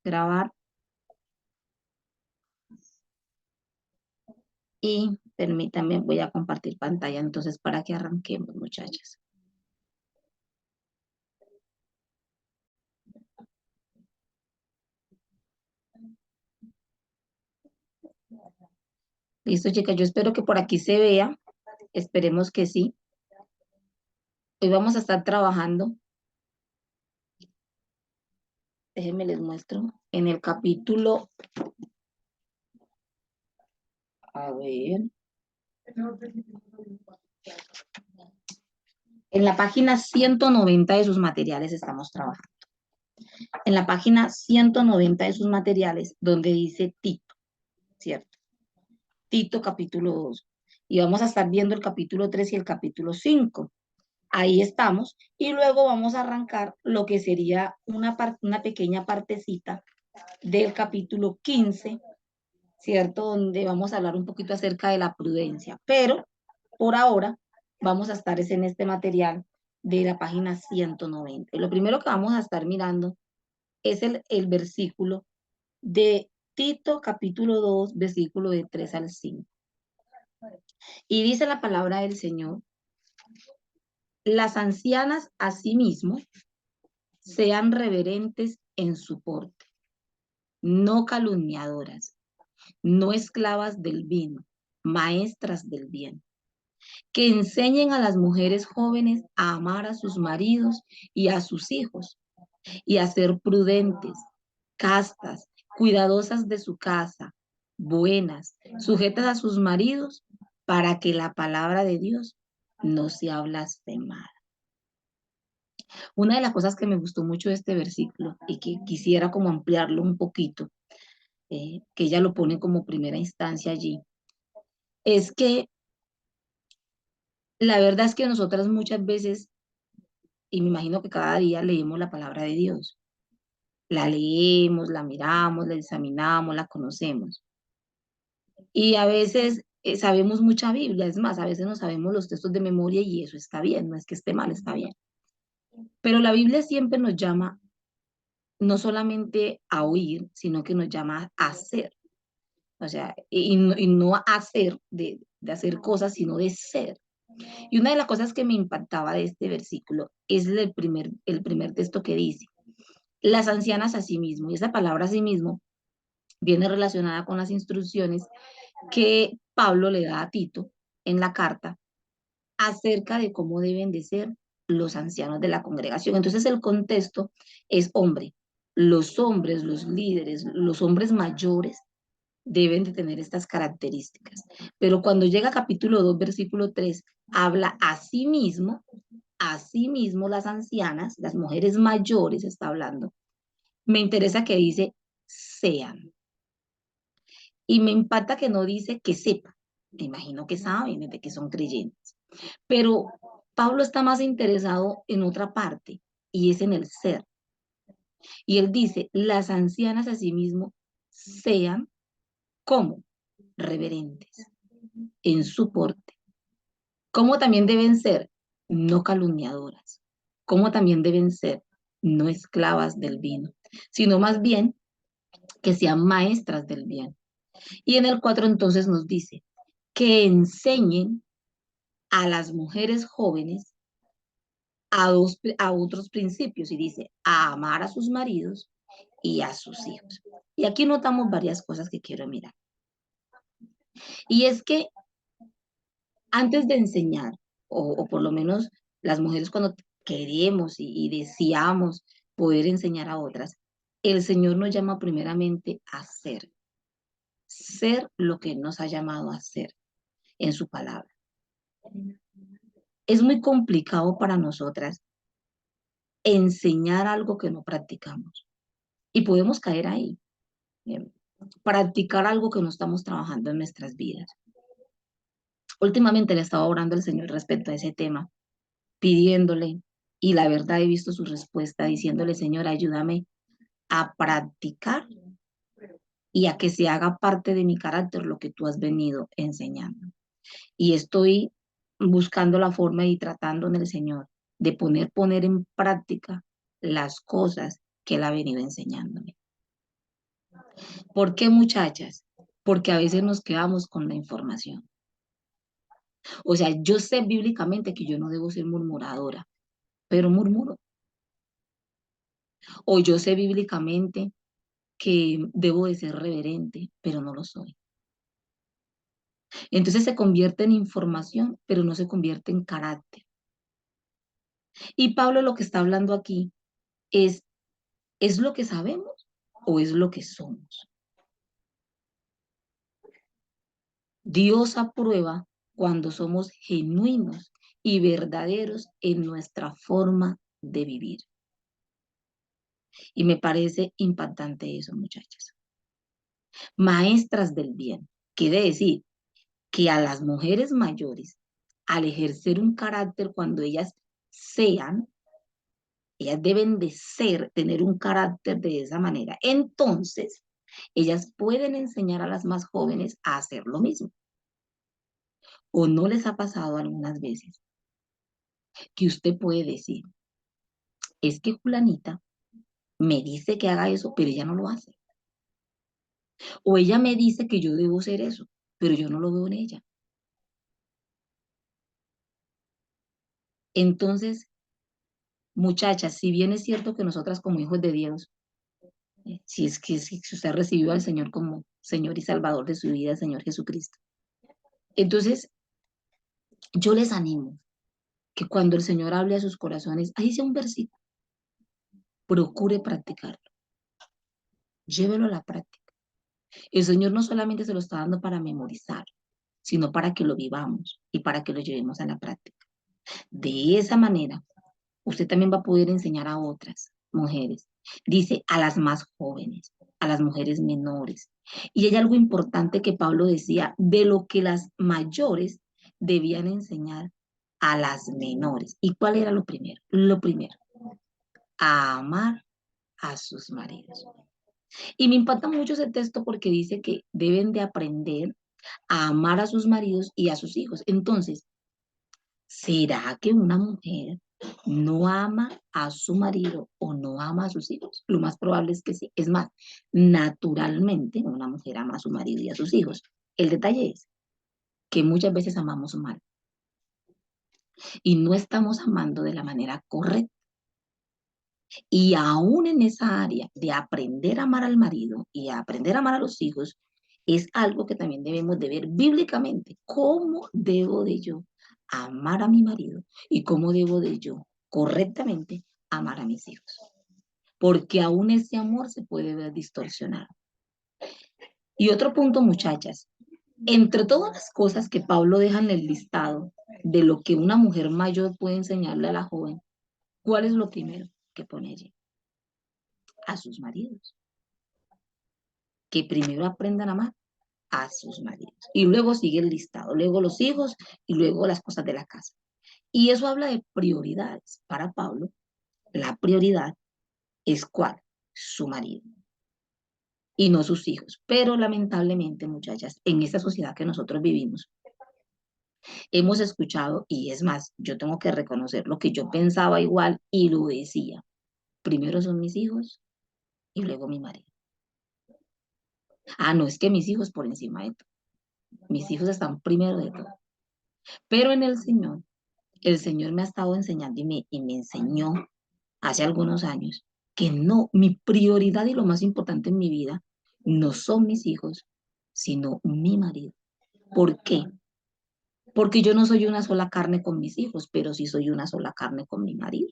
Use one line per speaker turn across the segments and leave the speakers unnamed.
grabar y permítanme, voy a compartir pantalla entonces para que arranquemos, muchachas. Listo, chicas, yo espero que por aquí se vea, esperemos que sí. Hoy vamos a estar trabajando, déjenme les muestro, en el capítulo, a ver, en la página 190 de sus materiales estamos trabajando. En la página 190 de sus materiales, donde dice Tito, ¿cierto? Tito capítulo 2. Y vamos a estar viendo el capítulo 3 y el capítulo 5. Ahí estamos. Y luego vamos a arrancar lo que sería una pequeña partecita del capítulo 15, ¿cierto? Donde vamos a hablar un poquito acerca de la prudencia. Pero por ahora vamos a estar en este material de la página 190. Y lo primero que vamos a estar mirando es el versículo de Tito capítulo 2, versículo de 3 al 5. Y dice la palabra del Señor: las ancianas asimismo sean reverentes en su porte, no calumniadoras, no esclavas del vino, maestras del bien, que enseñen a las mujeres jóvenes a amar a sus maridos y a sus hijos, y a ser prudentes, castas, cuidadosas de su casa, buenas, sujetas a sus maridos, para que la palabra de Dios no sea blasfemada. Una de las cosas que me gustó mucho de este versículo y que quisiera como ampliarlo un poquito, que ella lo pone como primera instancia allí, es que la verdad es que nosotras muchas veces, y me imagino que cada día leemos la palabra de Dios, la leemos, la miramos, la examinamos, la conocemos. Y a veces sabemos mucha Biblia, es más, a veces no sabemos los textos de memoria y eso está bien, no es que esté mal, está bien. Pero la Biblia siempre nos llama no solamente a oír, sino que nos llama a hacer. O sea, y no a hacer, de hacer cosas, sino de ser. Y una de las cosas que me impactaba de este versículo es el primer texto que dice, las ancianas a sí mismo. Y esa palabra a sí mismo viene relacionada con las instrucciones que Pablo le da a Tito en la carta acerca de cómo deben de ser los ancianos de la congregación. Entonces el contexto es hombre. Los hombres, los líderes, los hombres mayores deben de tener estas características. Pero cuando llega capítulo 2 versículo 3 habla a sí mismo las ancianas, las mujeres mayores está hablando. Me interesa que dice sean. Y me impacta que no dice que sepa. Me imagino que saben desde que son creyentes. Pero Pablo está más interesado en otra parte y es en el ser. Y él dice, las ancianas asimismo sean como reverentes en su porte, como también deben ser no calumniadoras, como también deben ser no esclavas del vino, sino más bien que sean maestras del bien. Y en el 4 entonces nos dice que enseñen a las mujeres jóvenes a otros principios y dice a amar a sus maridos y a sus hijos. Y aquí notamos varias cosas que quiero mirar. Y es que antes de enseñar, o por lo menos las mujeres cuando queremos y deseamos poder enseñar a otras, el Señor nos llama primeramente a ser lo que nos ha llamado a ser en su palabra. Es muy complicado para nosotras enseñar algo que no practicamos y podemos caer ahí, practicar algo que no estamos trabajando en nuestras vidas. Últimamente le estaba orando al Señor respecto a ese tema, pidiéndole, y la verdad he visto su respuesta diciéndole, Señor, ayúdame a practicar y a que se haga parte de mi carácter lo que tú has venido enseñando. Y estoy buscando la forma y tratando en el Señor de poner en práctica las cosas que Él ha venido enseñándome. ¿Por qué, muchachas? Porque a veces nos quedamos con la información. O sea, yo sé bíblicamente que yo no debo ser murmuradora, pero murmuro. O yo sé bíblicamente que debo de ser reverente, pero no lo soy. Entonces se convierte en información, pero no se convierte en carácter. Y Pablo lo que está hablando aquí es, ¿es lo que sabemos o es lo que somos? Dios aprueba cuando somos genuinos y verdaderos en nuestra forma de vivir. Y me parece impactante eso, muchachas. Maestras del bien. Quiere decir que a las mujeres mayores, al ejercer un carácter cuando ellas deben de ser, tener un carácter de esa manera. Entonces, ellas pueden enseñar a las más jóvenes a hacer lo mismo. ¿O no les ha pasado algunas veces que usted puede decir, es que fulanita me dice que haga eso, pero ella no lo hace? O ella me dice que yo debo hacer eso, pero yo no lo veo en ella. Entonces, muchachas, si bien es cierto que nosotras como hijos de Dios, si es que si usted recibió al Señor como Señor y Salvador de su vida, el Señor Jesucristo, entonces yo les animo que cuando el Señor hable a sus corazones, ahí sea un versículo, procure practicarlo, llévelo a la práctica. El Señor no solamente se lo está dando para memorizar, sino para que lo vivamos y para que lo llevemos a la práctica. De esa manera, usted también va a poder enseñar a otras mujeres. Dice a las más jóvenes, a las mujeres menores. Y hay algo importante que Pablo decía, de lo que las mayores debían enseñar a las menores. ¿Y cuál era lo primero? Lo primero, a amar a sus maridos. Y me impacta mucho ese texto porque dice que deben de aprender a amar a sus maridos y a sus hijos. Entonces, ¿será que una mujer no ama a su marido o no ama a sus hijos? Lo más probable es que sí. Es más, naturalmente una mujer ama a su marido y a sus hijos. El detalle es que muchas veces amamos mal y no estamos amando de la manera correcta. Y aún en esa área de aprender a amar al marido y a aprender a amar a los hijos, es algo que también debemos de ver bíblicamente. ¿Cómo debo de yo amar a mi marido y cómo debo de yo correctamente amar a mis hijos? Porque aún ese amor se puede ver distorsionado. Y otro punto, muchachas, entre todas las cosas que Pablo deja en el listado de lo que una mujer mayor puede enseñarle a la joven, ¿cuál es lo primero que pone allí? A sus maridos. Que primero aprendan a amar a sus maridos. Y luego sigue el listado, luego los hijos y luego las cosas de la casa. Y eso habla de prioridades. Para Pablo, la prioridad es ¿cuál? Su marido y no sus hijos. Pero lamentablemente, muchachas, en esta sociedad que nosotros vivimos, hemos escuchado, y es más, yo tengo que reconocer lo que yo pensaba igual y lo decía. Primero son mis hijos y luego mi marido. Ah, no, es que mis hijos por encima de todo. Mis hijos están primero de todo. Pero en el Señor me ha estado enseñando y me enseñó hace algunos años que no, mi prioridad y lo más importante en mi vida no son mis hijos, sino mi marido. ¿Por qué? Porque yo no soy una sola carne con mis hijos, pero sí soy una sola carne con mi marido.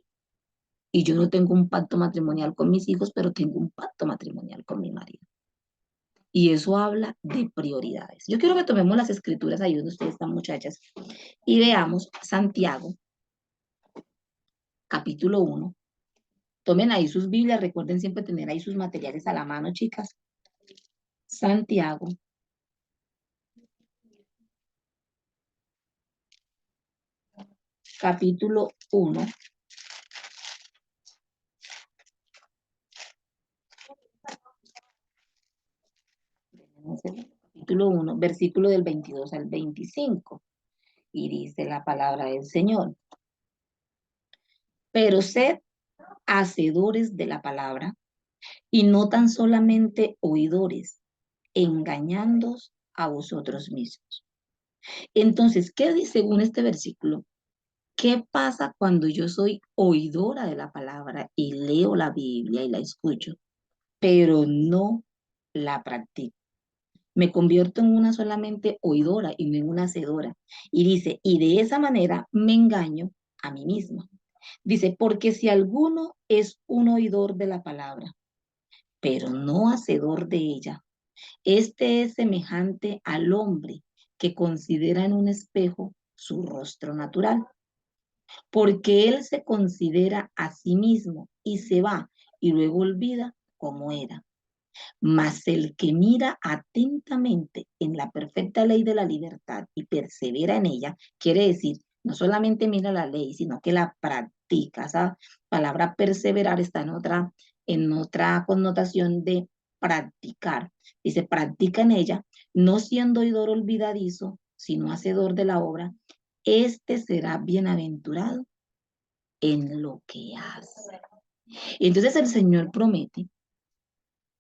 Y yo no tengo un pacto matrimonial con mis hijos, pero tengo un pacto matrimonial con mi marido. Y eso habla de prioridades. Yo quiero que tomemos las escrituras ahí donde ustedes están, muchachas, y veamos Santiago, capítulo 1. Tomen ahí sus Biblias, recuerden siempre tener ahí sus materiales a la mano, chicas. Santiago, capítulo 1. Capítulo 1, versículo del 22 al 25. Y dice la palabra del Señor. Pero sed hacedores de la palabra y no tan solamente oidores, engañándoos a vosotros mismos. Entonces, ¿qué dice según este versículo? ¿Qué pasa cuando yo soy oidora de la palabra y leo la Biblia y la escucho, pero no la practico? Me convierto en una solamente oidora y no en una hacedora. Y dice, y de esa manera me engaño a mí misma. Dice, porque si alguno es un oidor de la palabra, pero no hacedor de ella, este es semejante al hombre que considera en un espejo su rostro natural, porque él se considera a sí mismo y se va y luego olvida cómo era. Mas el que mira atentamente en la perfecta ley de la libertad y persevera en ella, quiere decir, no solamente mira la ley, sino que la practica. Esa palabra perseverar está en otra connotación de practicar. Dice, practica en ella, no siendo oidor olvidadizo, sino hacedor de la obra. Este será bienaventurado en lo que hace. Entonces el Señor promete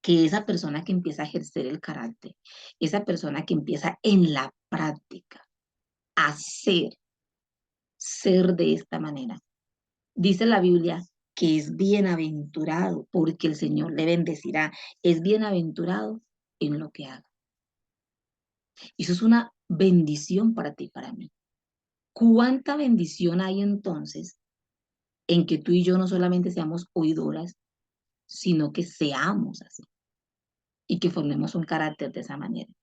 que esa persona que empieza a ejercer el carácter, esa persona que empieza en la práctica a ser de esta manera. Dice la Biblia que es bienaventurado porque el Señor le bendecirá. Es bienaventurado en lo que haga. Y eso es una bendición para ti y para mí. ¿Cuánta bendición hay entonces en que tú y yo no solamente seamos oidoras, sino que seamos así y que formemos un carácter de esa manera?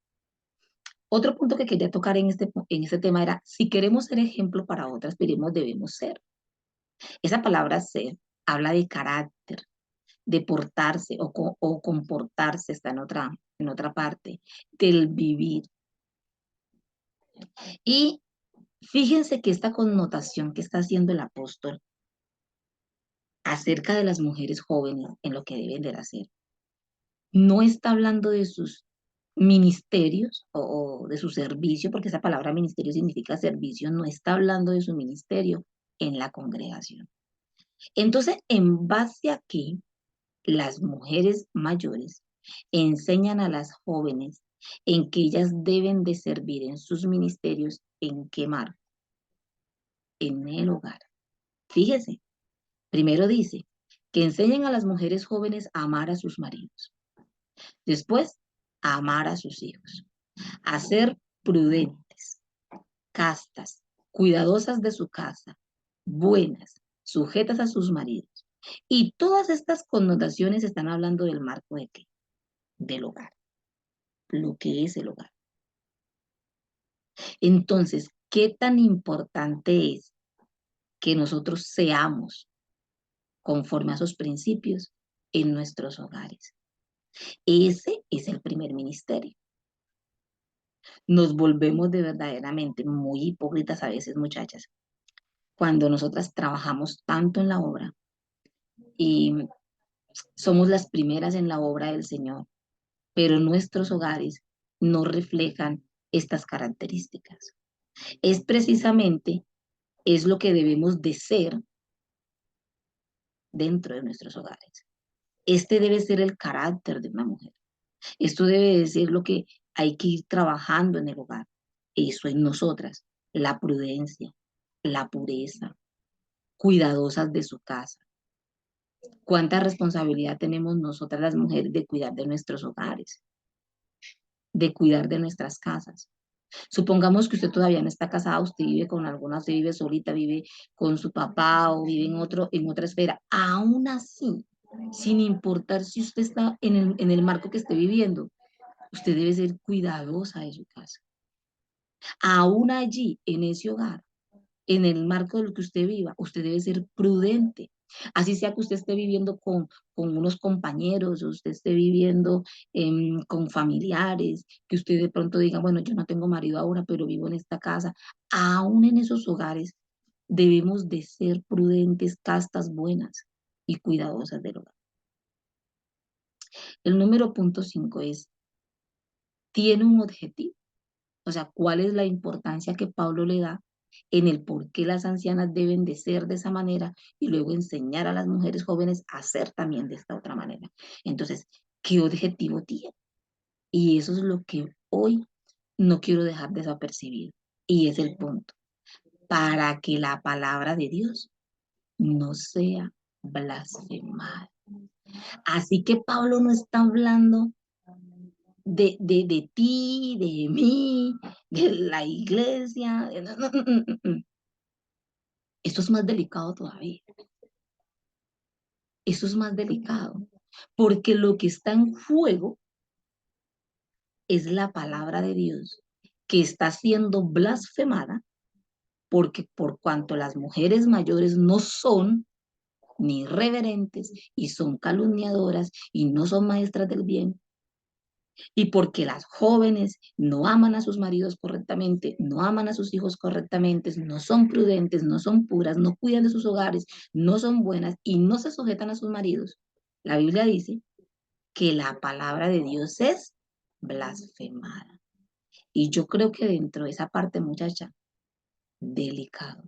Otro punto que quería tocar en este tema era, si queremos ser ejemplo para otras, debemos ser. Esa palabra ser habla de carácter, de portarse o comportarse, está en otra parte, del vivir. Y fíjense que esta connotación que está haciendo el apóstol acerca de las mujeres jóvenes en lo que deben de hacer, no está hablando de sus ministerios o de su servicio, porque esa palabra ministerio significa servicio, no está hablando de su ministerio en la congregación. Entonces, en base a que las mujeres mayores enseñan a las jóvenes en que ellas deben de servir en sus ministerios, ¿en qué marco? En el hogar. Fíjese, primero dice que enseñen a las mujeres jóvenes a amar a sus maridos. Después, a amar a sus hijos, a ser prudentes, castas, cuidadosas de su casa, buenas, sujetas a sus maridos. Y todas estas connotaciones están hablando del marco de qué? Del hogar, lo que es el hogar. Entonces, ¿qué tan importante es que nosotros seamos conforme a esos principios en nuestros hogares? Ese es el primer ministerio. Nos volvemos de verdaderamente muy hipócritas a veces, muchachas, cuando nosotras trabajamos tanto en la obra y somos las primeras en la obra del Señor, pero nuestros hogares no reflejan estas características. Es precisamente, es lo que debemos de ser dentro de nuestros hogares. Este debe ser el carácter de una mujer. Esto debe de ser lo que hay que ir trabajando en el hogar. Eso en nosotras, la prudencia, la pureza, cuidadosas de su casa. ¿Cuánta responsabilidad tenemos nosotras las mujeres de cuidar de nuestros hogares, de cuidar de nuestras casas? Supongamos que usted todavía no está casada, usted vive con alguna, usted vive solita, vive con su papá o vive en otra esfera. Aún así, sin importar si usted está en el marco que esté viviendo, usted debe ser cuidadosa de su casa. Aún allí, en ese hogar, en el marco de lo que usted viva, usted debe ser prudente. Así sea que usted esté viviendo con unos compañeros, o usted esté viviendo con familiares, que usted de pronto diga, bueno, yo no tengo marido ahora, pero vivo en esta casa. Aún en esos hogares debemos de ser prudentes, castas, buenas y cuidadosas del hogar. El número punto 5 es, tiene un objetivo. O sea, ¿cuál es la importancia que Pablo le da en el por qué las ancianas deben de ser de esa manera y luego enseñar a las mujeres jóvenes a ser también de esta otra manera. Entonces, ¿qué objetivo tiene? Y eso es lo que hoy no quiero dejar desapercibido. Y es el punto. Para que la palabra de Dios no sea blasfemada. Así que Pablo no está hablando de ti, de mí, de la iglesia. No, no, no, no, no. Esto es más delicado todavía. Esto es más delicado. Porque lo que está en juego es la palabra de Dios que está siendo blasfemada porque por cuanto las mujeres mayores no son ni reverentes y son calumniadoras y no son maestras del bien, y porque las jóvenes no aman a sus maridos correctamente, no aman a sus hijos correctamente, no son prudentes, no son puras, no cuidan de sus hogares, no son buenas y no se sujetan a sus maridos. La Biblia dice que la palabra de Dios es blasfemada. Y yo creo que dentro de esa parte, muchacha, delicado,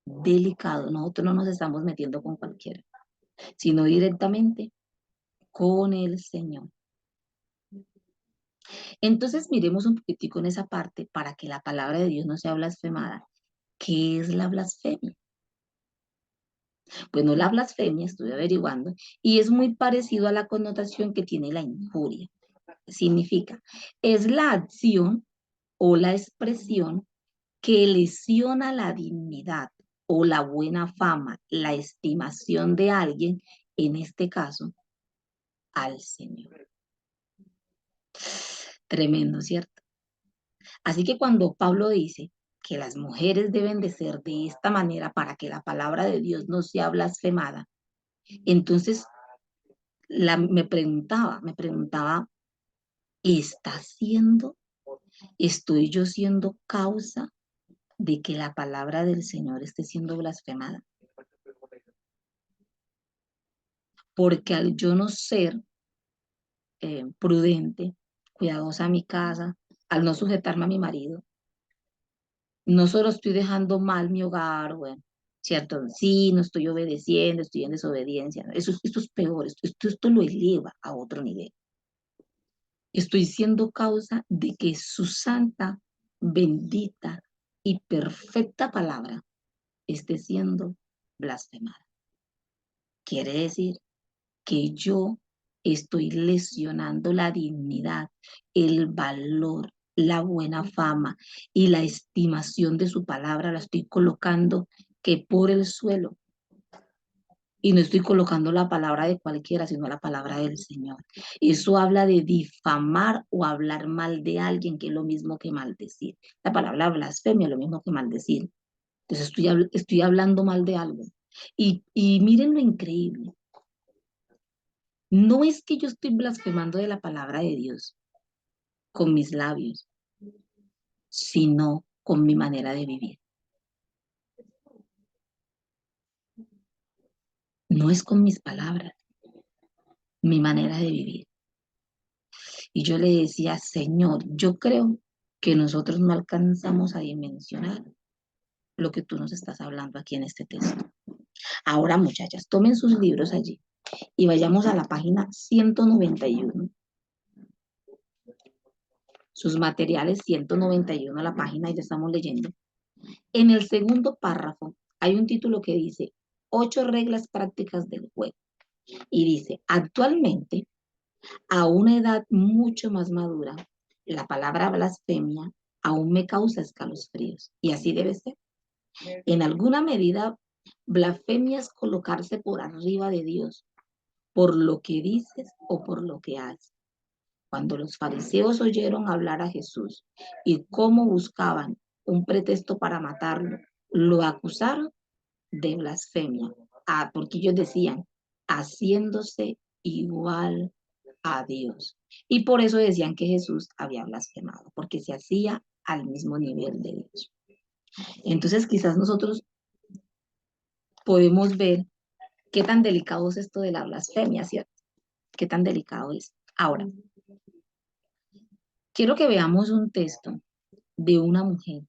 delicado. Nosotros no nos estamos metiendo con cualquiera, sino directamente con el Señor. Entonces miremos un poquitico en esa parte para que la palabra de Dios no sea blasfemada. ¿Qué es la blasfemia? Bueno, la blasfemia, estoy averiguando, y es muy parecido a la connotación que tiene la injuria. Significa, es la acción o la expresión que lesiona la dignidad o la buena fama, la estimación de alguien, en este caso, al Señor. Tremendo, ¿cierto? Así que cuando Pablo dice que las mujeres deben de ser de esta manera para que la palabra de Dios no sea blasfemada, entonces me preguntaba, ¿estoy yo siendo causa de que la palabra del Señor esté siendo blasfemada? Porque al yo no ser prudente, cuidadosa a mi casa, al no sujetarme a mi marido, no solo estoy dejando mal mi hogar, bueno, ¿cierto? Sí, no estoy obedeciendo, estoy en desobediencia. Esto es peor, esto lo eleva a otro nivel. Estoy siendo causa de que su santa, bendita y perfecta palabra esté siendo blasfemada. Quiere decir que yo estoy lesionando la dignidad, el valor, la buena fama y la estimación de su palabra, la estoy colocando que por el suelo. Y no estoy colocando la palabra de cualquiera, sino la palabra del Señor. Eso habla de difamar o hablar mal de alguien, que es lo mismo que maldecir. La palabra blasfemia es lo mismo que maldecir. Entonces estoy hablando mal de algo. Y miren lo increíble. No es que yo estoy blasfemando de la palabra de Dios con mis labios, sino con mi manera de vivir. No es con mis palabras, mi manera de vivir. Y yo le decía, Señor, yo creo que nosotros no alcanzamos a dimensionar lo que tú nos estás hablando aquí en este texto. Ahora, muchachas, tomen sus libros allí y vayamos a la página 191. Sus materiales 191 a la página y le estamos leyendo. En el segundo párrafo hay un título que dice 8 reglas prácticas del juego. Y dice, actualmente, a una edad mucho más madura, la palabra blasfemia aún me causa escalofríos. Y así debe ser. En alguna medida, blasfemia es colocarse por arriba de Dios, por lo que dices o por lo que haces. Cuando los fariseos oyeron hablar a Jesús y cómo buscaban un pretexto para matarlo, lo acusaron de blasfemia. Porque ellos decían, haciéndose igual a Dios. Y por eso decían que Jesús había blasfemado, porque se hacía al mismo nivel de Dios. Entonces quizás nosotros podemos ver qué tan delicado es esto de la blasfemia, ¿cierto? Qué tan delicado es. Ahora, quiero que veamos un texto de una mujer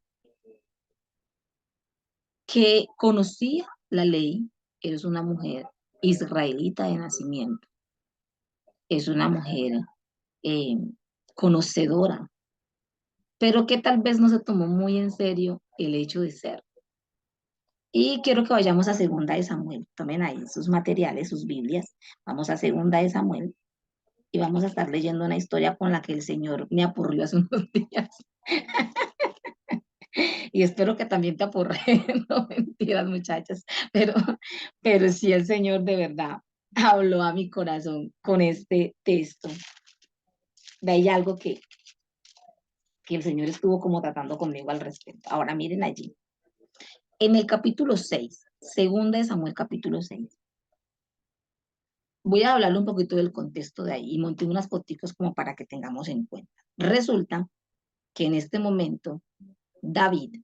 que conocía la ley, es una mujer israelita de nacimiento, es una mujer eh, conocedora, pero que tal vez no se tomó muy en serio el hecho de ser. Y quiero que vayamos a Segunda de Samuel. Tomen ahí sus materiales, sus Biblias. Vamos a Segunda de Samuel y vamos a estar leyendo una historia con la que el Señor me apurrió hace unos días. Y espero que también te apurre. No mentiras, muchachas. Pero, pero sí, el Señor de verdad habló a mi corazón con este texto. De ahí algo que el Señor estuvo como tratando conmigo al respecto. Ahora miren allí. En el capítulo 6, Segunda de Samuel capítulo 6. Voy a hablarle un poquito del contexto de ahí y monté unas foticos como para que tengamos en cuenta. Resulta que en este momento David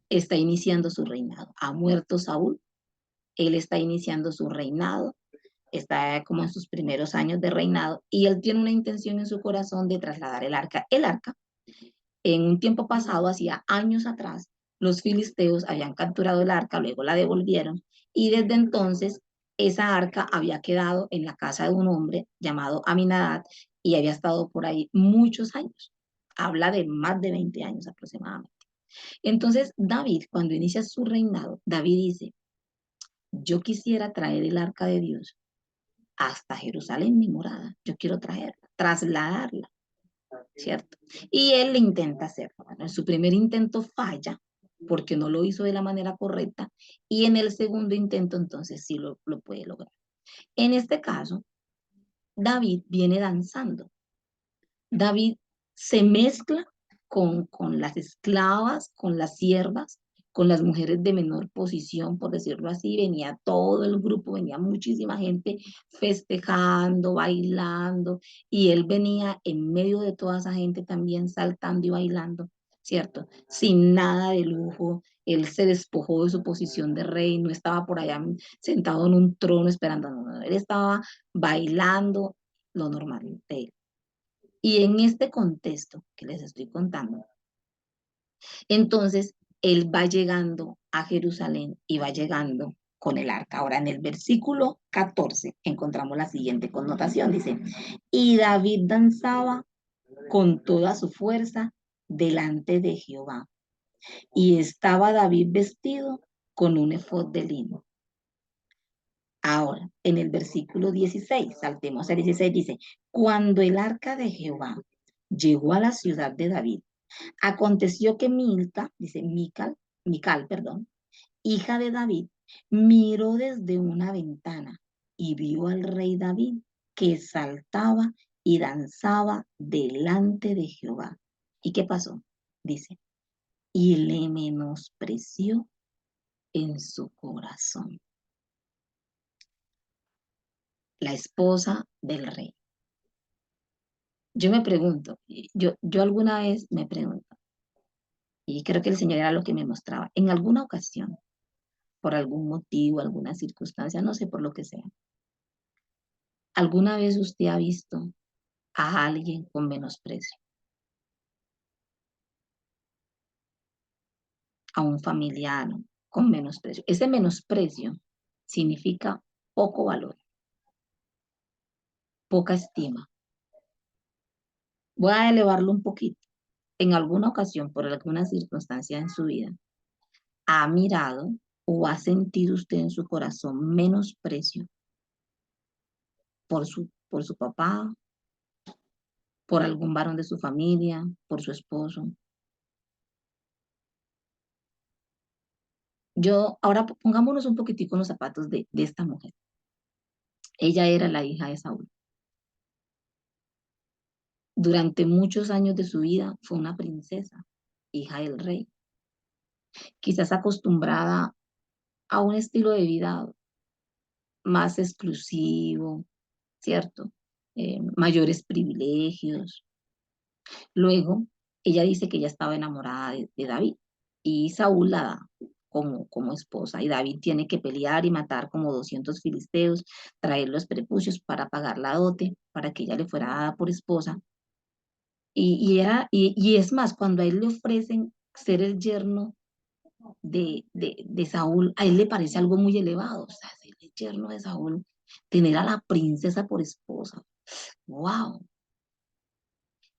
está iniciando su reinado. Ha muerto Saúl, él está iniciando su reinado, está como en sus primeros años de reinado y él tiene una intención en su corazón de trasladar el arca. El arca, en un tiempo pasado, hacía años atrás, los filisteos habían capturado el arca, luego la devolvieron y desde entonces esa arca había quedado en la casa de un hombre llamado Aminadab y había estado por ahí muchos años. Habla de más de 20 años aproximadamente. Entonces David, cuando inicia su reinado, David dice, yo quisiera traer el arca de Dios hasta Jerusalén, mi morada. Yo quiero traerla, trasladarla, ¿cierto? Y él le intenta hacerlo. Bueno, en su primer intento falla porque no lo hizo de la manera correcta y en el segundo intento entonces sí lo puede lograr. En este caso, David viene danzando. David se mezcla con las esclavas, con las siervas, con las mujeres de menor posición, por decirlo así. Venía todo el grupo, venía muchísima gente festejando, bailando, y él venía en medio de toda esa gente también saltando y bailando, ¿cierto? Sin nada de lujo. Él se despojó de su posición de rey, no estaba por allá sentado en un trono esperando, no, no, él estaba bailando lo normal de él. Y en este contexto que les estoy contando, entonces él va llegando a Jerusalén y va llegando con el arca. Ahora en el versículo 14 encontramos la siguiente connotación, dice, y David danzaba con toda su fuerza delante de Jehová. Y estaba David vestido con un efod de lino. Ahora, en el versículo 16, saltemos al 16, dice, cuando el arca de Jehová llegó a la ciudad de David, aconteció que Milca, dice Mical, perdón, hija de David, miró desde una ventana y vio al rey David que saltaba y danzaba delante de Jehová. ¿Y qué pasó? Dice, y le menospreció en su corazón. La esposa del rey. Yo me pregunto, yo alguna vez me pregunto, y creo que el Señor era lo que me mostraba, en alguna ocasión, por algún motivo, alguna circunstancia, no sé por lo que sea. ¿Alguna vez usted ha visto a alguien con menosprecio? A un familiar con menosprecio. Ese menosprecio significa poco valor, poca estima. Voy a elevarlo un poquito. En alguna ocasión, por alguna circunstancia en su vida, ¿ha mirado o ha sentido usted en su corazón menosprecio por su papá, por algún varón de su familia, por su esposo? Yo, ahora pongámonos un poquitico en los zapatos de esta mujer. Ella era la hija de Saúl. Durante muchos años de su vida fue una princesa, hija del rey, quizás acostumbrada a un estilo de vida más exclusivo, ¿cierto? Mayores privilegios. Luego, ella dice que ella estaba enamorada de David y Saúl la da como esposa y David tiene que pelear y matar como 200 filisteos, traer los prepucios para pagar la dote, para que ella le fuera dada por esposa. Y es más, cuando a él le ofrecen ser el yerno de Saúl, a él le parece algo muy elevado, o sea, ser el yerno de Saúl, tener a la princesa por esposa, wow.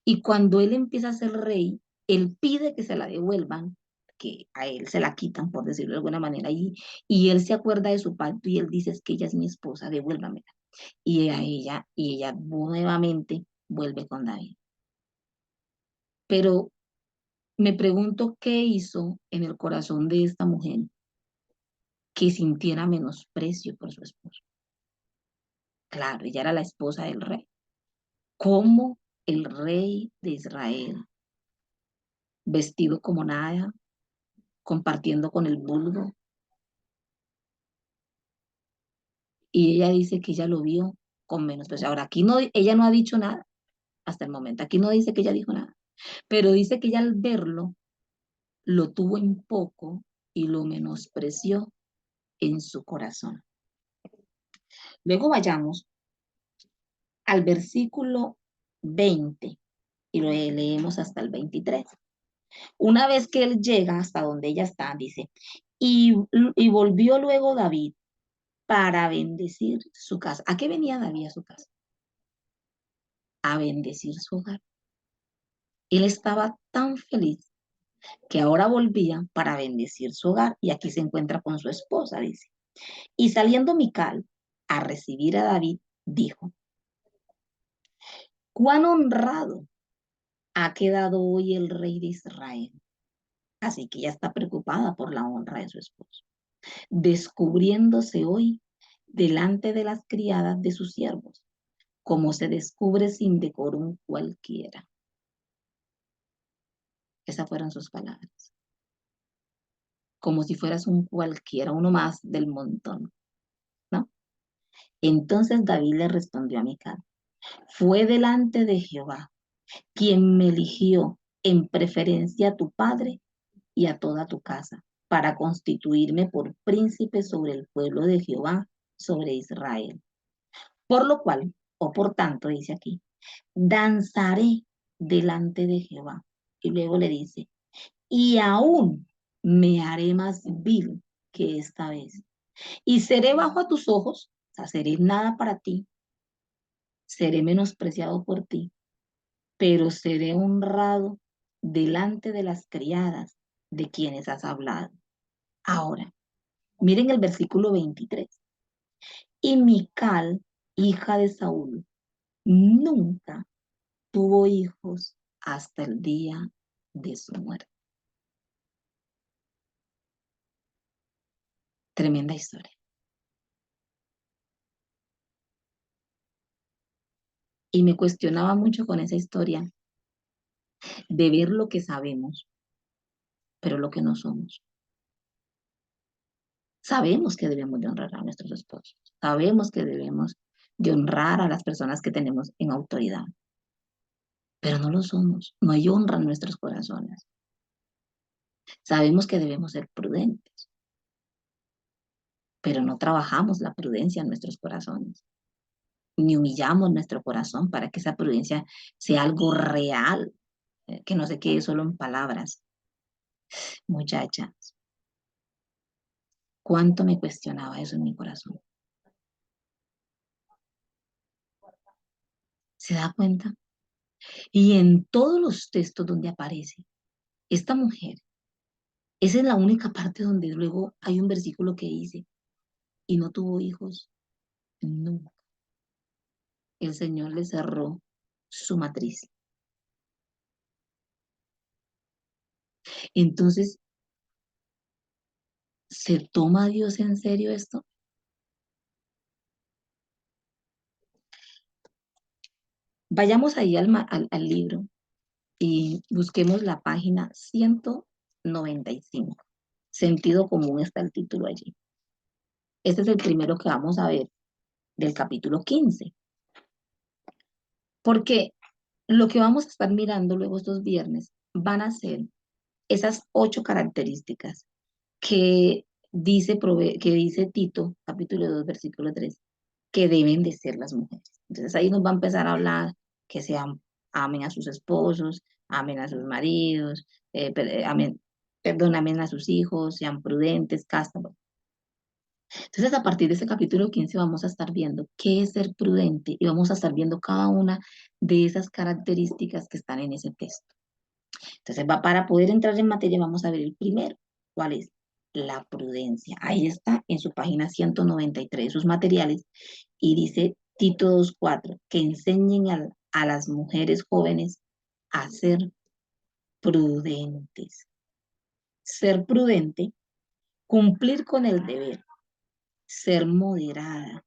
Y cuando él empieza a ser rey, él pide que se la devuelvan, que a él se la quitan, por decirlo de alguna manera, y él se acuerda de su pacto y él dice, es que ella es mi esposa, devuélvamela. Y ella nuevamente vuelve con David. Pero me pregunto qué hizo en el corazón de esta mujer que sintiera menosprecio por su esposo. Claro, ella era la esposa del rey. ¿Cómo el rey de Israel, vestido como nada, compartiendo con el vulgo? Y ella dice que ella lo vio con menosprecio. Ahora, aquí no, ella no ha dicho nada hasta el momento. Aquí no dice que ella dijo nada, pero dice que ella al verlo lo tuvo en poco y lo menospreció en su corazón. Luego vayamos al versículo 20 y lo leemos hasta el 23. Una vez que él llega hasta donde ella está, dice, y volvió luego David para bendecir su casa. ¿A qué venía David a su casa? A bendecir su hogar. Él estaba tan feliz que ahora volvía para bendecir su hogar y aquí se encuentra con su esposa, dice. Y saliendo Mical a recibir a David, dijo, cuán honrado ha quedado hoy el rey de Israel. Así que ella está preocupada por la honra de su esposo, descubriéndose hoy delante de las criadas de sus siervos, como se descubre sin decorum cualquiera. Esas fueron sus palabras. Como si fueras un cualquiera, uno más del montón, ¿no? Entonces David le respondió a Mical, fue delante de Jehová quien me eligió en preferencia a tu padre y a toda tu casa, para constituirme por príncipe sobre el pueblo de Jehová, sobre Israel. Por lo cual, o por tanto, dice aquí, danzaré delante de Jehová. Y luego le dice, y aún me haré más vil que esta vez. Y seré bajo a tus ojos, o sea, seré nada para ti, seré menospreciado por ti, pero seré honrado delante de las criadas de quienes has hablado. Ahora, miren el versículo 23. Y Mical, hija de Saúl, nunca tuvo hijos hasta el día de su muerte. Tremenda historia. Y me cuestionaba mucho con esa historia de ver lo que sabemos, pero lo que no somos. Sabemos que debemos de honrar a nuestros esposos. Sabemos que debemos de honrar a las personas que tenemos en autoridad, pero no lo somos. No hay honra en nuestros corazones. Sabemos que debemos ser prudentes, pero no trabajamos la prudencia en nuestros corazones, ni humillamos nuestro corazón para que esa prudencia sea algo real, que no se quede solo en palabras. Muchachas, cuánto me cuestionaba eso en mi corazón. ¿Se da cuenta? Y en todos los textos donde aparece esta mujer, esa es la única parte donde luego hay un versículo que dice, y no tuvo hijos nunca. El Señor le cerró su matriz. Entonces, ¿se toma a Dios en serio esto? Vayamos ahí al libro y busquemos la página 195. Sentido común está el título allí. Este es el primero que vamos a ver del capítulo 15. Porque lo que vamos a estar mirando luego estos viernes van a ser esas 8 características que que dice Tito, capítulo 2, versículo 3, que deben de ser las mujeres. Entonces ahí nos va a empezar a hablar que amen a sus esposos, amen a sus maridos, amen. perdóname a sus hijos, sean prudentes, castos. Bueno, entonces, a partir de ese capítulo 15 vamos a estar viendo qué es ser prudente y vamos a estar viendo cada una de esas características que están en ese texto. Entonces, para poder entrar en materia, vamos a ver el primero. ¿Cuál es? La prudencia. Ahí está en su página 193 sus materiales y dice Tito 2:4, que enseñen a las mujeres jóvenes a ser prudentes. Ser prudente, cumplir con el deber, ser moderada,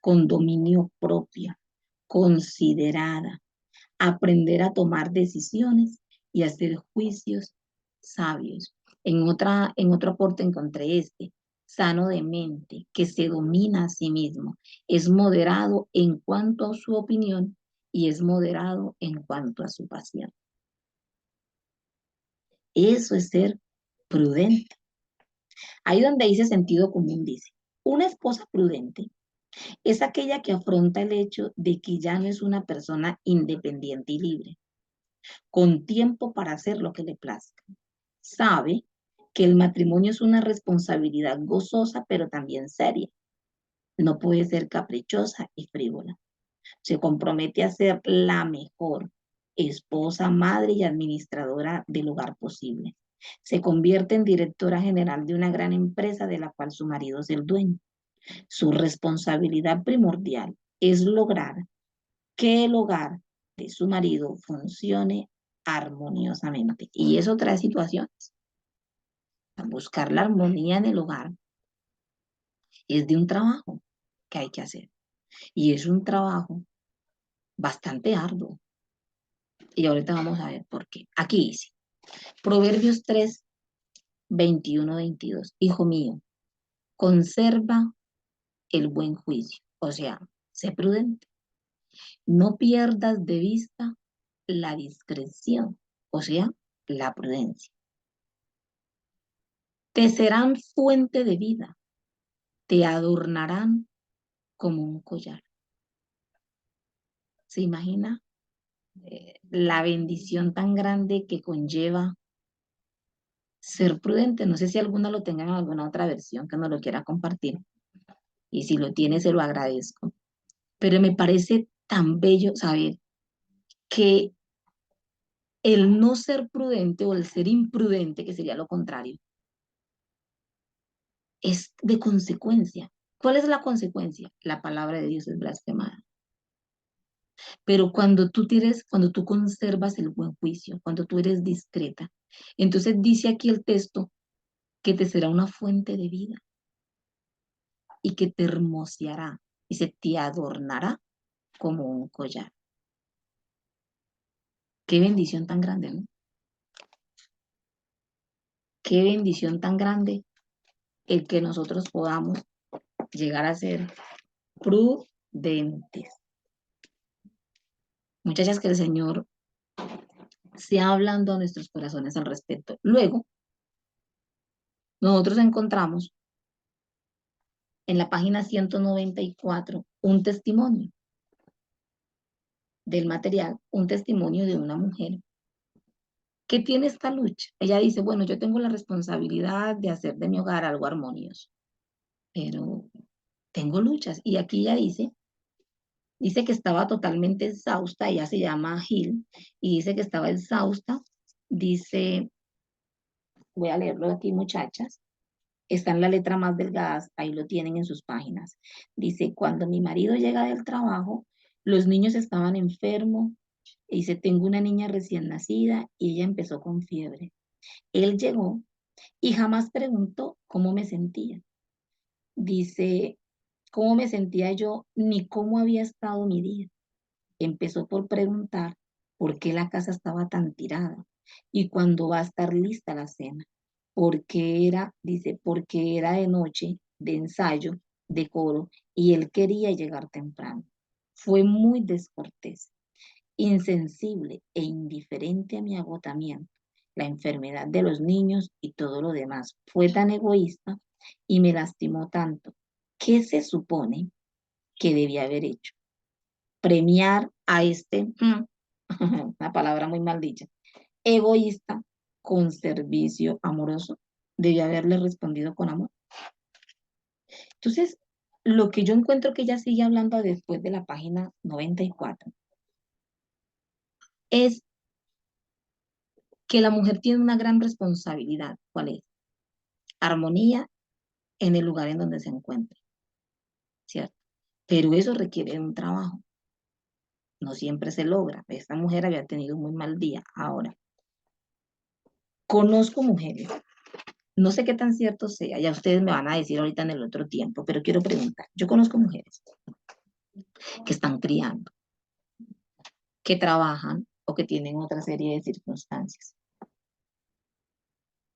con dominio propio, considerada, aprender a tomar decisiones y hacer juicios sabios. En otro aporte encontré sano de mente, que se domina a sí mismo, es moderado en cuanto a su opinión y es moderado en cuanto a su pasión. Eso es ser prudente. Ahí donde dice sentido común, dice, una esposa prudente es aquella que afronta el hecho de que ya no es una persona independiente y libre, con tiempo para hacer lo que le plazca. Sabe que el matrimonio es una responsabilidad gozosa, pero también seria. No puede ser caprichosa y frívola. Se compromete a ser la mejor esposa, madre y administradora del hogar posible. Se convierte en directora general de una gran empresa de la cual su marido es el dueño. Su responsabilidad primordial es lograr que el hogar de su marido funcione armoniosamente. Y eso trae situaciones. Buscar la armonía en el hogar es de un trabajo que hay que hacer. Y es un trabajo bastante arduo. Y ahorita vamos a ver por qué. Aquí dice, Proverbios 3, 21, 22. Hijo mío, conserva el buen juicio. O sea, sé prudente. No pierdas de vista la discreción, o sea, la prudencia. Te serán fuente de vida, te adornarán como un collar. ¿Se imagina la bendición tan grande que conlleva ser prudente? No sé si alguna lo tenga en alguna otra versión que no lo quiera compartir. Y si lo tiene, se lo agradezco. Pero me parece tan bello saber que el no ser prudente o el ser imprudente, que sería lo contrario, es de consecuencia. ¿Cuál es la consecuencia? La palabra de Dios es blasfemada. Pero cuando tú conservas el buen juicio, cuando tú eres discreta, entonces dice aquí el texto que te será una fuente de vida y que te hermoseará y se te adornará como un collar. Qué bendición tan grande, ¿no? Qué bendición tan grande el que nosotros podamos llegar a ser prudentes. Muchachas, que el Señor sea hablando a nuestros corazones al respecto. Luego, nosotros encontramos en la página 194 un testimonio del material, un testimonio de una mujer que tiene esta lucha. Ella dice, bueno, yo tengo la responsabilidad de hacer de mi hogar algo armonioso, pero tengo luchas. Y aquí ella dice que estaba totalmente exhausta, ella se llama Gil, y dice que estaba exhausta, dice, voy a leerlo aquí, muchachas, está en la letra más delgada, ahí lo tienen en sus páginas. Dice, cuando mi marido llega del trabajo, los niños estaban enfermos, y dice, tengo una niña recién nacida y ella empezó con fiebre. Él llegó y jamás preguntó cómo me sentía. Dice, cómo me sentía yo ni cómo había estado mi día. Empezó por preguntar por qué la casa estaba tan tirada y cuándo va a estar lista la cena. Porque era, dice, porque era de noche, de ensayo, de coro, y él quería llegar temprano. Fue muy descortés, insensible e indiferente a mi agotamiento, la enfermedad de los niños y todo lo demás. Fue tan egoísta y me lastimó tanto. ¿Qué se supone que debía haber hecho? Premiar a una palabra muy mal dicha, egoísta, con servicio amoroso, debió haberle respondido con amor. Entonces, lo que yo encuentro que ella sigue hablando después de la página 94 es que la mujer tiene una gran responsabilidad. ¿Cuál es? Armonía en el lugar en donde se encuentra, ¿cierto? Pero eso requiere un trabajo. No siempre se logra. Esta mujer había tenido un muy mal día. Ahora, conozco mujeres, no sé qué tan cierto sea, ya ustedes me van a decir ahorita en el otro tiempo, pero quiero preguntar. Yo conozco mujeres que están criando, que trabajan o que tienen otra serie de circunstancias.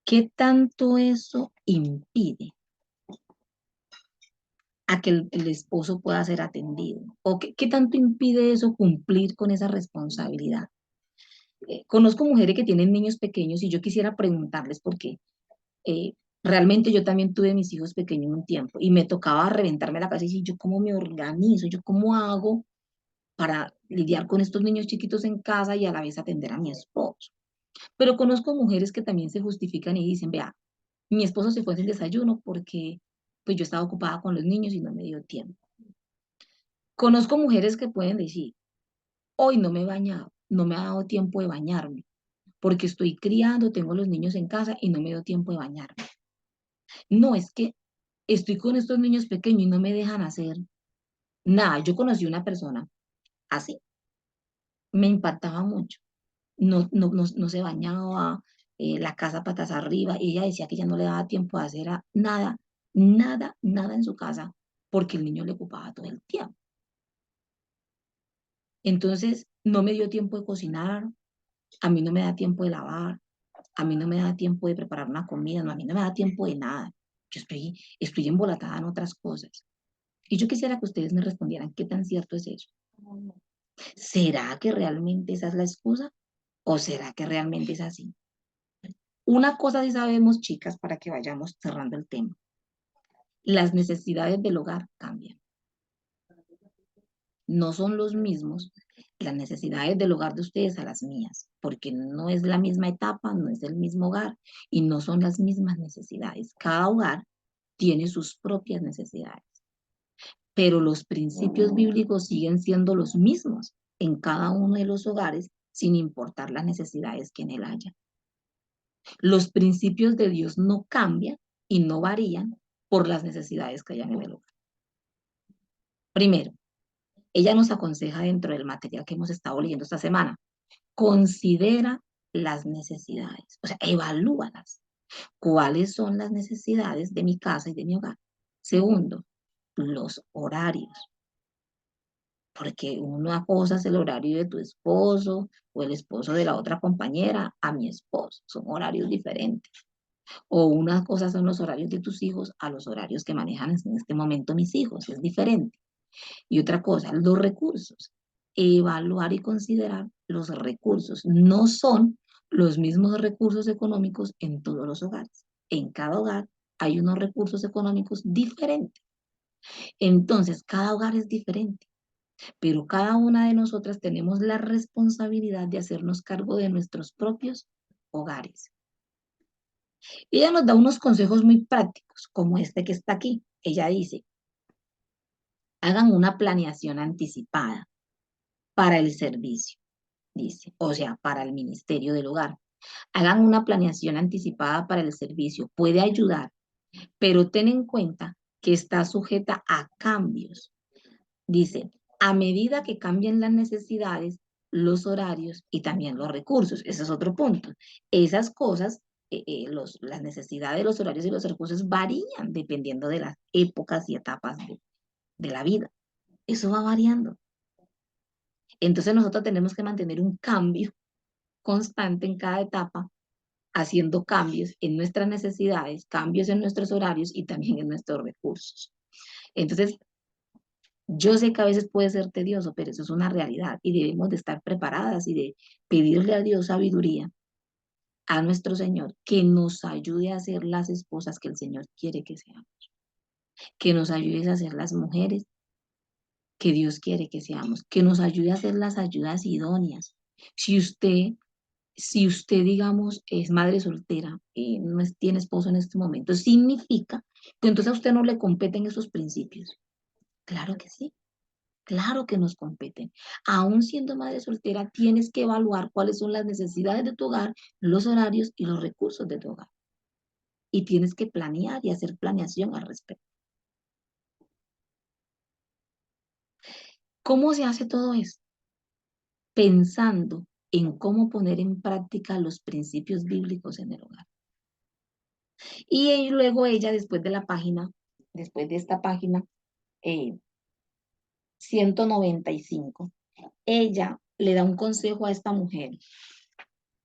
¿Qué tanto eso impide a que el esposo pueda ser atendido? ¿O qué tanto impide eso cumplir con esa responsabilidad? Conozco mujeres que tienen niños pequeños y yo quisiera preguntarles por qué. Eh, realmente yo también tuve mis hijos pequeños un tiempo y me tocaba reventarme la cabeza y decir, ¿yo cómo me organizo? ¿Yo cómo hago para lidiar con estos niños chiquitos en casa y a la vez atender a mi esposo? Pero conozco mujeres que también se justifican y dicen, vea, mi esposo se fue sin desayuno porque pues yo estaba ocupada con los niños y no me dio tiempo. Conozco mujeres que pueden decir, hoy no me he bañado, no me ha dado tiempo de bañarme porque estoy criando, tengo los niños en casa y no me dio tiempo de bañarme. No, es que estoy con estos niños pequeños y no me dejan hacer nada. Yo conocí una persona así, me impactaba mucho. No se bañaba, la casa patas arriba, y ella decía que ya no le daba tiempo de hacer nada, nada en su casa, porque el niño le ocupaba todo el tiempo. Entonces, no me dio tiempo de cocinar, a mí no me da tiempo de lavar, a mí no me da tiempo de preparar una comida, no, a mí no me da tiempo de nada. Estoy embolatada en otras cosas. Y yo quisiera que ustedes me respondieran qué tan cierto es eso. ¿Será que realmente esa es la excusa? ¿O será que realmente es así? Una cosa sí sabemos, chicas, para que vayamos cerrando el tema. Las necesidades del hogar cambian. No son los mismos las necesidades del hogar de ustedes a las mías, porque no es la misma etapa, no es el mismo hogar y no son las mismas necesidades. Cada hogar tiene sus propias necesidades, pero los principios bíblicos siguen siendo los mismos en cada uno de los hogares, sin importar las necesidades que en él haya. Los principios de Dios no cambian y no varían por las necesidades que hayan en el hogar. Primero, ella nos aconseja dentro del material que hemos estado leyendo esta semana, considera las necesidades, o sea, evalúalas. ¿Cuáles son las necesidades de mi casa y de mi hogar? Segundo, los horarios, porque una cosa es el horario de tu esposo o el esposo de la otra compañera a mi esposo, son horarios diferentes. O una cosa son los horarios de tus hijos a los horarios que manejan en este momento mis hijos, es diferente. Y otra cosa, los recursos. Evaluar y considerar los recursos. No son los mismos recursos económicos en todos los hogares. En cada hogar hay unos recursos económicos diferentes. Entonces, cada hogar es diferente, pero cada una de nosotras tenemos la responsabilidad de hacernos cargo de nuestros propios hogares. Ella nos da unos consejos muy prácticos, como este que está aquí. Ella dice, hagan una planeación anticipada para el servicio, dice, o sea, para el ministerio del hogar. Hagan una planeación anticipada para el servicio. Puede ayudar, pero ten en cuenta que está sujeta a cambios. Dice, a medida que cambien las necesidades, los horarios y también los recursos. Ese es otro punto. Esas cosas, las necesidades, los horarios y los recursos varían dependiendo de las épocas y etapas de la vida. Eso va variando. Entonces nosotros tenemos que mantener un cambio constante en cada etapa, haciendo cambios en nuestras necesidades, cambios en nuestros horarios y también en nuestros recursos. Entonces, yo sé que a veces puede ser tedioso, pero eso es una realidad y debemos de estar preparadas y de pedirle a Dios sabiduría, a nuestro Señor, que nos ayude a ser las esposas que el Señor quiere que seamos, que nos ayude a ser las mujeres que Dios quiere que seamos, que nos ayude a ser las ayudas idóneas. Si usted Si usted, digamos, es madre soltera y tiene esposo en este momento, significa que entonces a usted no le competen esos principios. Claro que sí, claro que nos competen. Aún siendo madre soltera, tienes que evaluar cuáles son las necesidades de tu hogar, los horarios y los recursos de tu hogar. Y tienes que planear y hacer planeación al respecto. ¿Cómo se hace todo esto? Pensando en cómo poner en práctica los principios bíblicos en el hogar. Y luego ella, después de la página, después de esta página, 195, ella le da un consejo a esta mujer.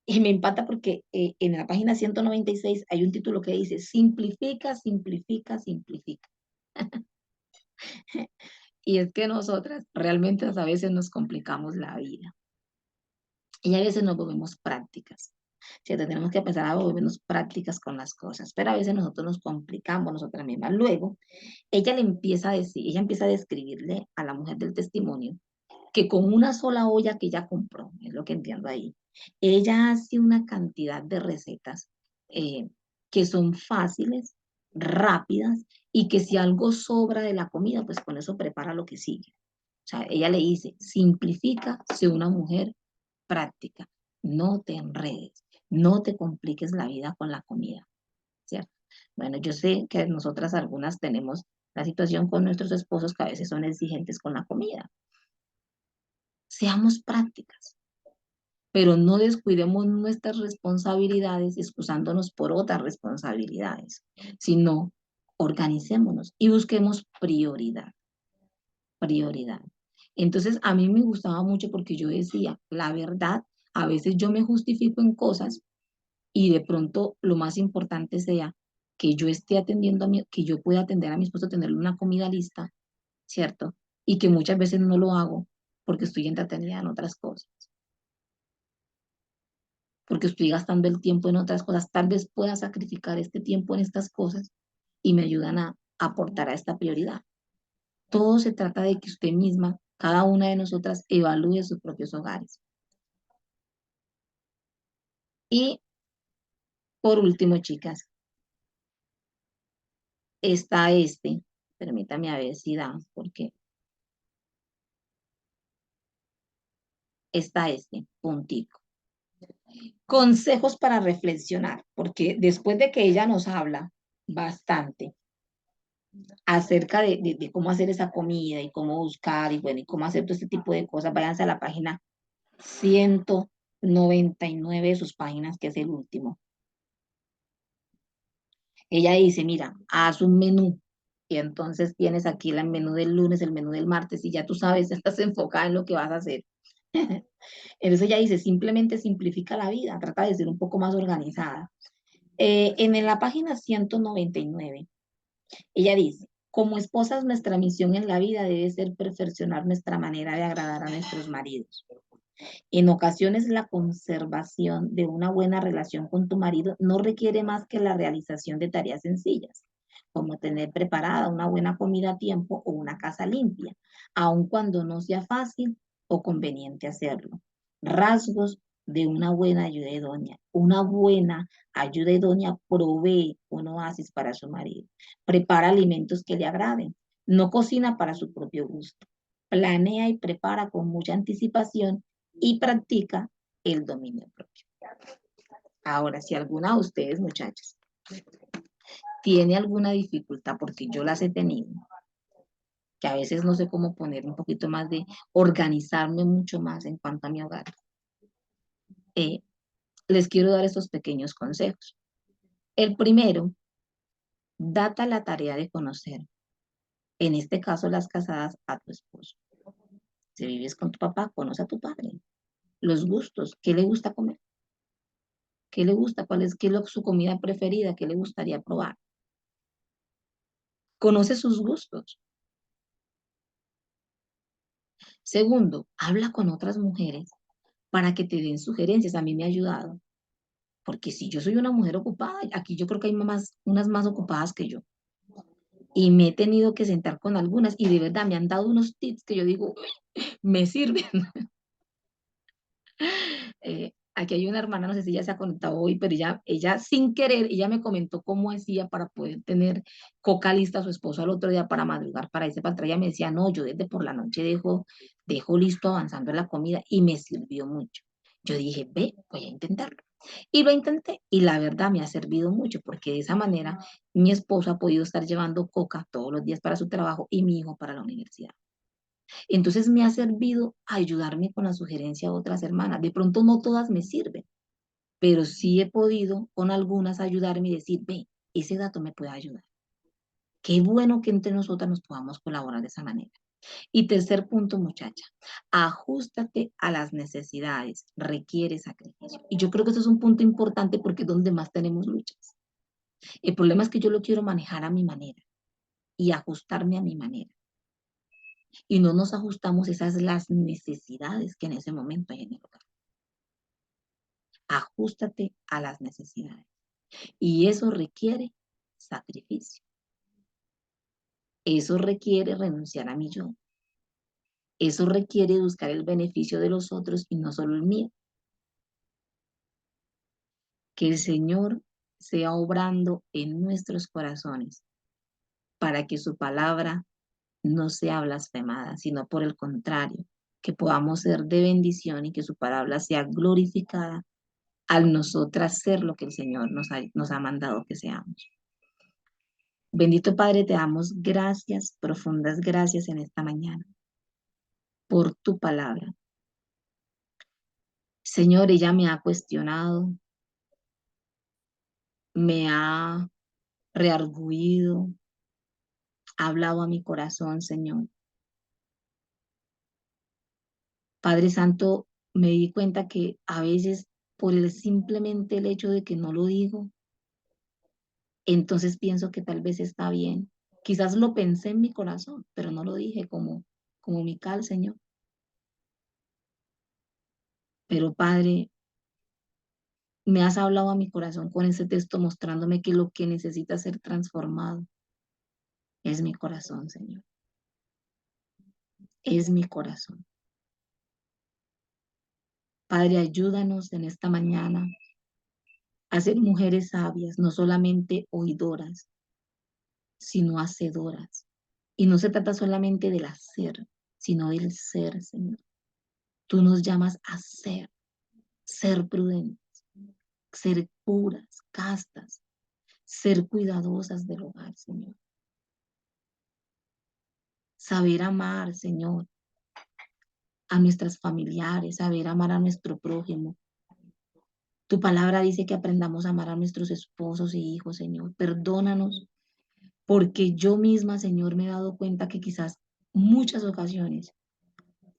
Y me empata porque en la página 196 hay un título que dice, simplifica, simplifica, simplifica. Y es que nosotras realmente a veces nos complicamos la vida. Y a veces nos volvemos prácticas. ¿Cierto? Tenemos que empezar a volvernos prácticas con las cosas, pero a veces nosotros nos complicamos nosotras mismas. Luego, ella le empieza a decir, ella empieza a describirle a la mujer del testimonio que con una sola olla que ella compró, es lo que entiendo ahí, ella hace una cantidad de recetas eh, que son fáciles, rápidas, y que si algo sobra de la comida, pues con eso prepara lo que sigue. O sea, ella le dice, simplifica, sé una mujer práctica, no te enredes, no te compliques la vida con la comida, ¿cierto? Bueno, yo sé que nosotras algunas tenemos la situación con nuestros esposos que a veces son exigentes con la comida. Seamos prácticas, pero no descuidemos nuestras responsabilidades excusándonos por otras responsabilidades, sino organicémonos y busquemos prioridad, prioridad. Entonces, a mí me gustaba mucho porque yo decía, la verdad, a veces yo me justifico en cosas y de pronto lo más importante sea que yo esté atendiendo que yo pueda atender a mi esposo, tenerle una comida lista, ¿cierto? Y que muchas veces no lo hago porque estoy entretenida en otras cosas, porque estoy gastando el tiempo en otras cosas. Tal vez pueda sacrificar este tiempo en estas cosas y me ayudan a aportar a esta prioridad. Todo se trata de que usted misma, cada una de nosotras, evalúe sus propios hogares. Y por último, chicas, está permítame a ver si da, porque está puntico. Consejos para reflexionar, porque después de que ella nos habla bastante acerca de cómo hacer esa comida y cómo buscar y bueno, y cómo hacer todo este tipo de cosas, váyanse a la página 199 de sus páginas, que es el último. Ella dice, mira, haz un menú. Y entonces tienes aquí el menú del lunes, el menú del martes, y ya tú sabes, estás enfocada en lo que vas a hacer. Entonces ella dice, simplemente simplifica la vida, trata de ser un poco más organizada. En la página 199, ella dice, como esposas, nuestra misión en la vida debe ser perfeccionar nuestra manera de agradar a nuestros maridos. En ocasiones, la conservación de una buena relación con tu marido no requiere más que la realización de tareas sencillas, como tener preparada una buena comida a tiempo o una casa limpia, aun cuando no sea fácil o conveniente hacerlo. Rasgos de una buena ayuda idónea. Una buena ayuda idónea provee un oasis para su marido. Prepara alimentos que le agraden. No cocina para su propio gusto. Planea y prepara con mucha anticipación y practica el dominio propio. Ahora, si alguna de ustedes, muchachos, tiene alguna dificultad, porque yo las he tenido, que a veces no sé cómo poner un poquito más de organizarme mucho más en cuanto a mi hogar, eh, les quiero dar estos pequeños consejos. El primero, data la tarea de conocer, en este caso las casadas, a tu esposo. Si vives con tu papá, conoce a tu padre, los gustos, qué le gusta comer, qué le gusta, qué es su comida preferida, qué le gustaría probar. Conoce sus gustos. Segundo, habla con otras mujeres para que te den sugerencias. A mí me ha ayudado, porque si yo soy una mujer ocupada, aquí yo creo que hay unas más ocupadas que yo. Y me he tenido que sentar con algunas y de verdad me han dado unos tips que yo digo, me sirven. Aquí hay una hermana, no sé si ella se ha conectado hoy, pero ella sin querer, ella me comentó cómo hacía para poder tener coca lista a su esposo al otro día para madrugar, para irse para atrás. Ella me decía, no, yo desde por la noche dejo listo avanzando en la comida y me sirvió mucho. Yo dije, ve, voy a intentarlo. Y lo intenté y la verdad me ha servido mucho porque de esa manera mi esposo ha podido estar llevando coca todos los días para su trabajo y mi hijo para la universidad. Entonces me ha servido ayudarme con la sugerencia de otras hermanas. De pronto no todas me sirven, pero sí he podido con algunas ayudarme y decir, ve, ese dato me puede ayudar. Qué bueno que entre nosotras nos podamos colaborar de esa manera. Y tercer punto, muchacha, ajustate a las necesidades, requiere sacrificio. Y yo creo que eso es un punto importante porque es donde más tenemos luchas. El problema es que yo lo quiero manejar a mi manera y ajustarme a mi manera. Y no nos ajustamos esas las necesidades que en ese momento hay en el hogar. Ajustate a las necesidades. Y eso requiere sacrificio. Eso requiere renunciar a mi yo. Eso requiere buscar el beneficio de los otros y no solo el mío. Que el Señor sea obrando en nuestros corazones para que su palabra no sea blasfemada, sino por el contrario, que podamos ser de bendición y que su palabra sea glorificada al nosotras ser lo que el Señor nos ha mandado que seamos. Bendito Padre, te damos gracias, profundas gracias en esta mañana por tu palabra. Señor, ella me ha cuestionado, me ha reargüido, ha hablado a mi corazón, Señor. Padre Santo, me di cuenta que a veces por simplemente el hecho de que no lo digo, entonces pienso que tal vez está bien. Quizás lo pensé en mi corazón, pero no lo dije como Mical, Señor. Pero Padre, me has hablado a mi corazón con ese texto mostrándome que lo que necesita ser transformado es mi corazón, Señor. Es mi corazón. Padre, ayúdanos en esta mañana a ser mujeres sabias, no solamente oidoras, sino hacedoras. Y no se trata solamente del hacer, sino del ser, Señor. Tú nos llamas a ser prudentes, ser puras, castas, ser cuidadosas del hogar, Señor. Saber amar, Señor, a nuestras familiares, saber amar a nuestro prójimo. Tu palabra dice que aprendamos a amar a nuestros esposos y hijos, Señor. Perdónanos, porque yo misma, Señor, me he dado cuenta que quizás muchas ocasiones,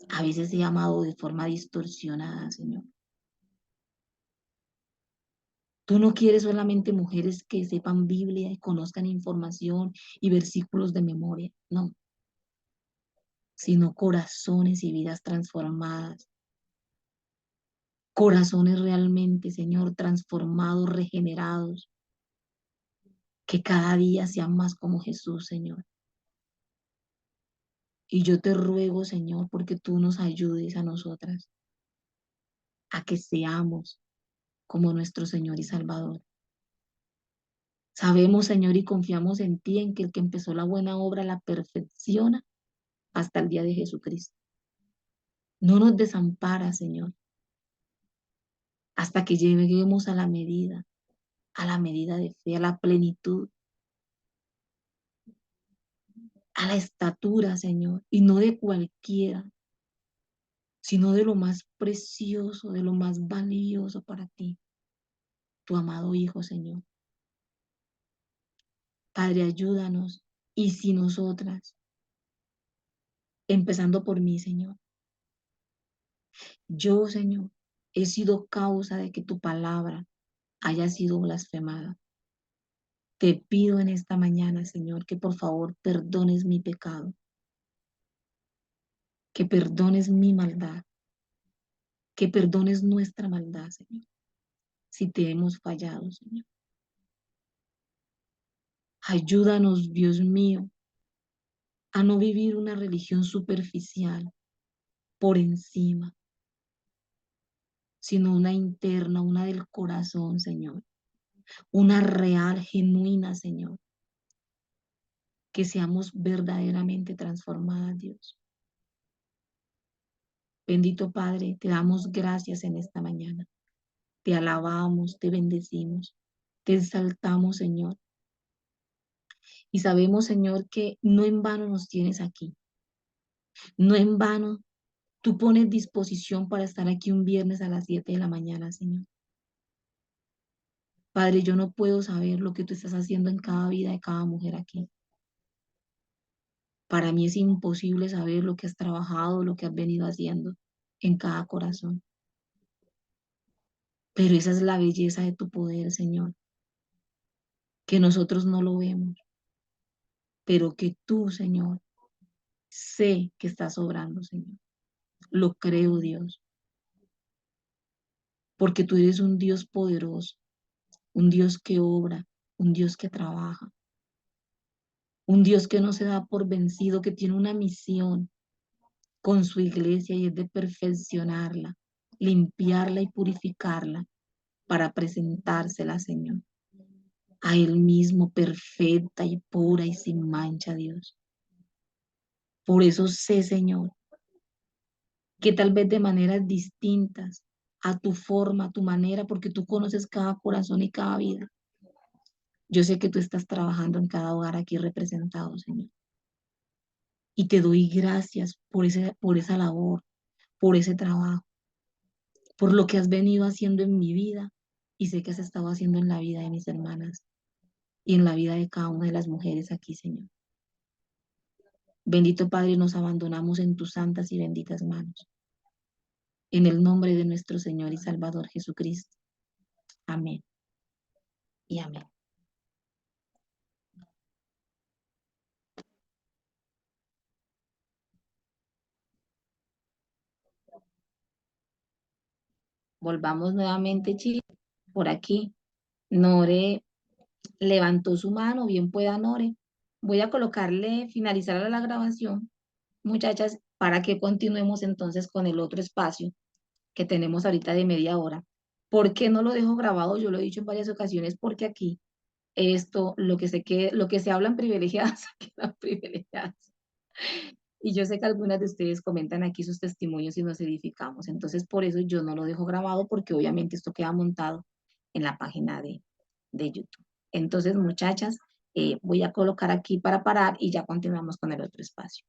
a veces he amado de forma distorsionada, Señor. Tú no quieres solamente mujeres que sepan Biblia y conozcan información y versículos de memoria, no, sino corazones y vidas transformadas. Corazones realmente, Señor, transformados, regenerados, que cada día sean más como Jesús, Señor. Y yo te ruego, Señor, porque tú nos ayudes a nosotras a que seamos como nuestro Señor y Salvador. Sabemos, Señor, y confiamos en ti, en que el que empezó la buena obra la perfecciona hasta el día de Jesucristo. No nos desampara, Señor, hasta que lleguemos a la medida de fe, a la plenitud, a la estatura, Señor, y no de cualquiera, sino de lo más precioso, de lo más valioso para ti, tu amado Hijo, Señor. Padre, ayúdanos. Y si nosotras, empezando por mí, Señor, yo, Señor, he sido causa de que tu palabra haya sido blasfemada. Te pido en esta mañana, Señor, que por favor perdones mi pecado, que perdones mi maldad, que perdones nuestra maldad, Señor, si te hemos fallado, Señor. Ayúdanos, Dios mío, a no vivir una religión superficial por encima, sino una interna, una del corazón, Señor. Una real, genuina, Señor. Que seamos verdaderamente transformadas, Dios. Bendito Padre, te damos gracias en esta mañana. Te alabamos, te bendecimos, te exaltamos, Señor. Y sabemos, Señor, que no en vano nos tienes aquí. No en vano tú pones disposición para estar aquí un viernes a las 7 de la mañana, Señor. Padre, yo no puedo saber lo que tú estás haciendo en cada vida de cada mujer aquí. Para mí es imposible saber lo que has trabajado, lo que has venido haciendo en cada corazón. Pero esa es la belleza de tu poder, Señor, que nosotros no lo vemos, pero que tú, Señor, sé que estás obrando, Señor. Lo creo, Dios, porque tú eres un Dios poderoso, un Dios que obra, un Dios que trabaja, un Dios que no se da por vencido, que tiene una misión con su iglesia y es de perfeccionarla, limpiarla y purificarla para presentársela, Señor, a Él mismo perfecta y pura y sin mancha, Dios. Por eso sé, Señor, que tal vez de maneras distintas, a tu forma, a tu manera, porque tú conoces cada corazón y cada vida. Yo sé que tú estás trabajando en cada hogar aquí representado, Señor. Y te doy gracias por esa labor, por ese trabajo, por lo que has venido haciendo en mi vida y sé que has estado haciendo en la vida de mis hermanas y en la vida de cada una de las mujeres aquí, Señor. Bendito Padre, nos abandonamos en tus santas y benditas manos. En el nombre de nuestro Señor y Salvador Jesucristo. Amén y amén. Volvamos nuevamente, chicos, por aquí. Nore levantó su mano, bien pueda Nore. Voy a colocarle finalizar a la grabación, muchachas, para que continuemos entonces con el otro espacio que tenemos ahorita de media hora. ¿Por qué no lo dejo grabado? Yo lo he dicho en varias ocasiones, porque aquí esto, lo que se hablan privilegiadas, quedan privilegiadas. Y yo sé que algunas de ustedes comentan aquí sus testimonios y nos edificamos. Entonces, por eso yo no lo dejo grabado, porque obviamente esto queda montado en la página de YouTube. Entonces, muchachas, voy a colocar aquí para parar y ya continuamos con el otro espacio.